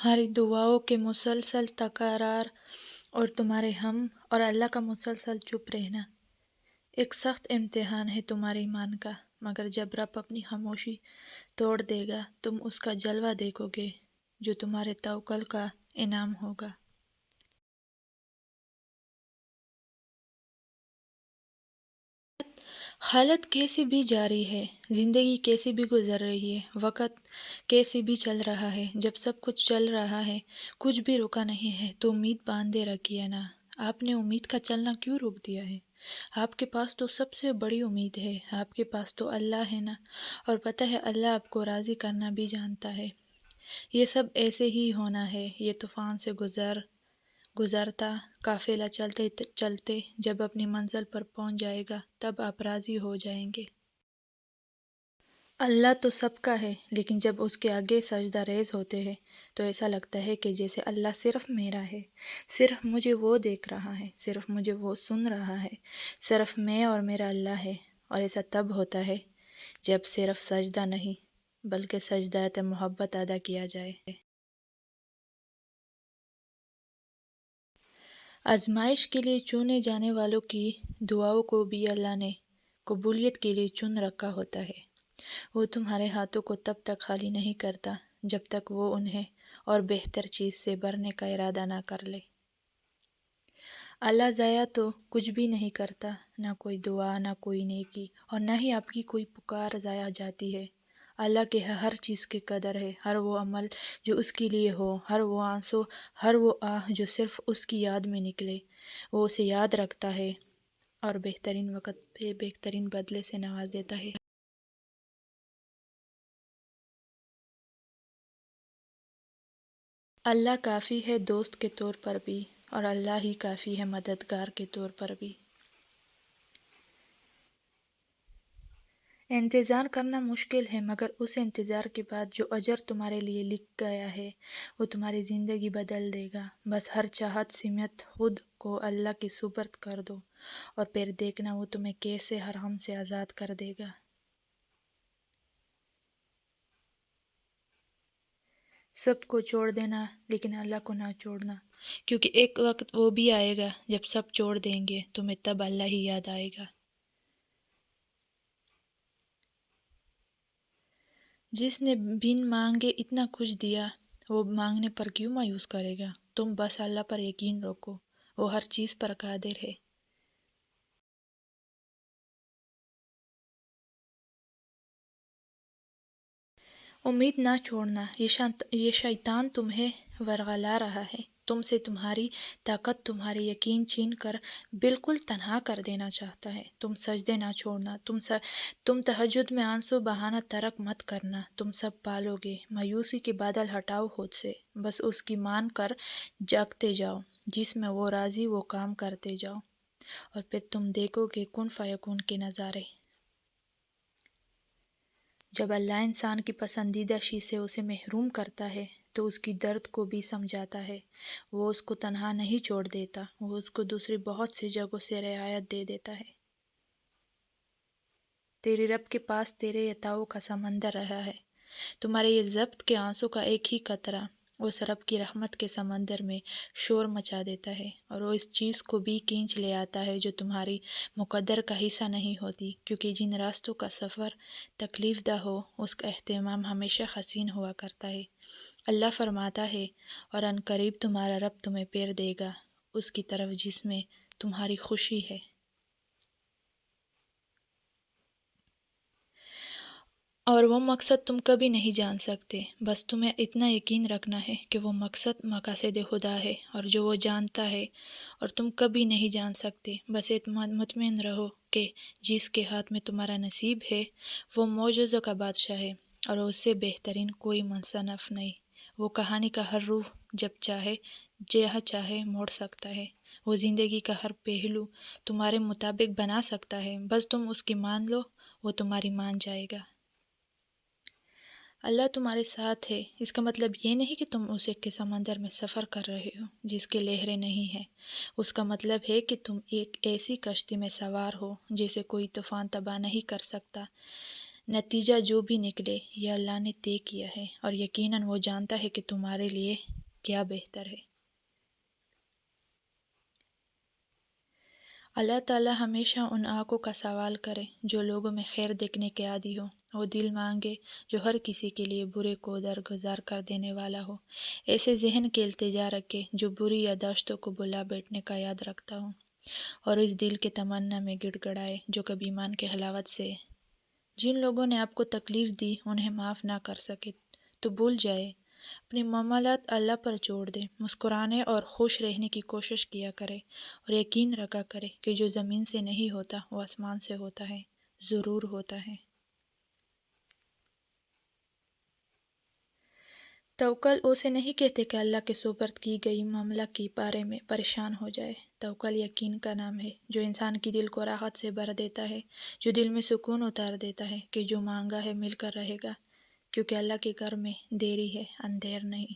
تمہاری دعاؤں کے مسلسل تکرار اور تمہارے ہم اور اللہ کا مسلسل چپ رہنا ایک سخت امتحان ہے تمہارے ایمان کا، مگر جب رب اپنی خاموشی توڑ دے گا تم اس کا جلوہ دیکھو گے جو تمہارے توکل کا انعام ہوگا۔ حالت کیسی بھی جاری ہے، زندگی کیسی بھی گزر رہی ہے، وقت کیسی بھی چل رہا ہے، جب سب کچھ چل رہا ہے، کچھ بھی رکا نہیں ہے تو امید باندھے رکھیے نا۔ آپ نے امید کا چلنا کیوں روک دیا ہے؟ آپ کے پاس تو سب سے بڑی امید ہے، آپ کے پاس تو اللہ ہے نا، اور پتہ ہے اللہ آپ کو راضی کرنا بھی جانتا ہے۔ یہ سب ایسے ہی ہونا ہے، یہ طوفان سے گزرتا قافلہ چلتے چلتے جب اپنی منزل پر پہنچ جائے گا تب آپ راضی ہو جائیں گے۔ اللہ تو سب کا ہے، لیکن جب اس کے آگے سجدہ ریز ہوتے ہیں تو ایسا لگتا ہے کہ جیسے اللہ صرف میرا ہے، صرف مجھے وہ دیکھ رہا ہے، صرف مجھے وہ سن رہا ہے، صرف میں اور میرا اللہ ہے۔ اور ایسا تب ہوتا ہے جب صرف سجدہ نہیں بلکہ سجدہ محبت ادا کیا جائے۔ آزمائش کے لیے چنے جانے والوں کی دعاؤں کو بھی اللہ نے قبولیت کے لیے چن رکھا ہوتا ہے۔ وہ تمہارے ہاتھوں کو تب تک خالی نہیں کرتا جب تک وہ انہیں اور بہتر چیز سے بھرنے کا ارادہ نہ کر لے۔ اللہ ضائع تو کچھ بھی نہیں کرتا، نہ کوئی دعا، نہ کوئی نیکی، اور نہ ہی آپ کی کوئی پکار ضائع جاتی ہے۔ اللہ کے ہر چیز کی قدر ہے، ہر وہ عمل جو اس کے لیے ہو، ہر وہ آنسو، ہر وہ آہ جو صرف اس کی یاد میں نکلے، وہ اسے یاد رکھتا ہے اور بہترین وقت پہ بہترین بدلے سے نواز دیتا ہے۔ اللہ کافی ہے دوست کے طور پر بھی، اور اللہ ہی کافی ہے مددگار کے طور پر بھی۔ انتظار کرنا مشکل ہے، مگر اس انتظار کے بعد جو اجر تمہارے لیے لکھ گیا ہے وہ تمہاری زندگی بدل دے گا۔ بس ہر چاہت سمیت خود کو اللہ کے سپرد کر دو اور پھر دیکھنا وہ تمہیں کیسے ہر غم سے آزاد کر دے گا۔ سب کو چھوڑ دینا لیکن اللہ کو نہ چھوڑنا، کیونکہ ایک وقت وہ بھی آئے گا جب سب چھوڑ دیں گے تمہیں، تب اللہ ہی یاد آئے گا۔ جس نے بن مانگے اتنا کچھ دیا، وہ مانگنے پر کیوں مایوس کرے گا؟ تم بس اللہ پر یقین رکھو، وہ ہر چیز پر قادر ہے۔ امید نہ چھوڑنا، یہ شیطان تمہیں ورغلا رہا ہے، تم سے تمہاری طاقت، تمہاری یقین چھین کر بالکل تنہا کر دینا چاہتا ہے۔ تم سجدے نہ چھوڑنا، تم تہجد میں آنسو بہانا ترک مت کرنا، تم سب پالو گے۔ مایوسی کے بادل ہٹاؤ خود سے، بس اس کی مان کر جاگتے جاؤ، جس میں وہ راضی وہ کام کرتے جاؤ، اور پھر تم دیکھو گے کن فیکون کے نظارے۔ جب اللہ انسان کی پسندیدہ چیز سے اسے محروم کرتا ہے تو اس کی درد کو بھی سمجھاتا ہے۔ وہ اس کو تنہا نہیں چھوڑ دیتا، وہ اس کو دوسری بہت سی جگہوں سے رعایت دے دیتا ہے۔ تیرے رب کے پاس تیرے عطاؤں کا سمندر رہا ہے، تمہارے یہ ضبط کے آنسوں کا ایک ہی قطرہ اس رب کی رحمت کے سمندر میں شور مچا دیتا ہے، اور وہ اس چیز کو بھی کھینچ لے آتا ہے جو تمہاری مقدر کا حصہ نہیں ہوتی، کیونکہ جن راستوں کا سفر تکلیف دہ ہو اس کا اہتمام ہمیشہ حسین ہوا کرتا ہے۔ اللہ فرماتا ہے، اور ان قریب تمہارا رب تمہیں پھیر دے گا اس کی طرف جس میں تمہاری خوشی ہے۔ اور وہ مقصد تم کبھی نہیں جان سکتے، بس تمہیں اتنا یقین رکھنا ہے کہ وہ مقصد مقاصد خدا ہے، اور جو وہ جانتا ہے اور تم کبھی نہیں جان سکتے۔ بس مطمئن رہو کہ جس کے ہاتھ میں تمہارا نصیب ہے وہ معجزوں کا بادشاہ ہے، اور اس سے بہترین کوئی مصنف نہیں۔ وہ کہانی کا ہر روح جب چاہے جہاں چاہے موڑ سکتا ہے، وہ زندگی کا ہر پہلو تمہارے مطابق بنا سکتا ہے، بس تم اس کی مان لو، وہ تمہاری مان جائے گا۔ اللہ تمہارے ساتھ ہے، اس کا مطلب یہ نہیں کہ تم اسے کے سمندر میں سفر کر رہے ہو جس کے لہریں نہیں ہیں، اس کا مطلب ہے کہ تم ایک ایسی کشتی میں سوار ہو جسے کوئی طوفان تباہ نہیں کر سکتا۔ نتیجہ جو بھی نکلے یہ اللہ نے طے کیا ہے، اور یقیناً وہ جانتا ہے کہ تمہارے لیے کیا بہتر ہے۔ اللہ تعالیٰ ہمیشہ ان آنکھوں کا سوال کرے جو لوگوں میں خیر دیکھنے کے عادی ہو، وہ دل مانگے جو ہر کسی کے لیے برے کو درگزار کر دینے والا ہو، ایسے ذہن کے التجا رکھے جو بری یاداشتوں کو بلا بیٹھنے کا یاد رکھتا ہو، اور اس دل کے تمنا میں گڑ گڑائے جو کبھی ایمان کے حلاوت سے جن لوگوں نے آپ کو تکلیف دی انہیں معاف نہ کر سکے تو بھول جائے، اپنے معاملات اللہ پر چھوڑ دے، مسکرانے اور خوش رہنے کی کوشش کیا کرے، اور یقین رکھا کرے کہ جو زمین سے نہیں ہوتا وہ آسمان سے ہوتا ہے، ضرور ہوتا ہے۔ توکل اسے نہیں کہتے کہ اللہ کے سپرد کی گئی معاملہ کے بارے میں پریشان ہو جائے۔ توکل یقین کا نام ہے جو انسان کی دل کو راحت سے بھر دیتا ہے، جو دل میں سکون اتار دیتا ہے کہ جو مانگا ہے مل کر رہے گا، کیونکہ اللہ کے گھر میں دیری ہے، اندھیر نہیں۔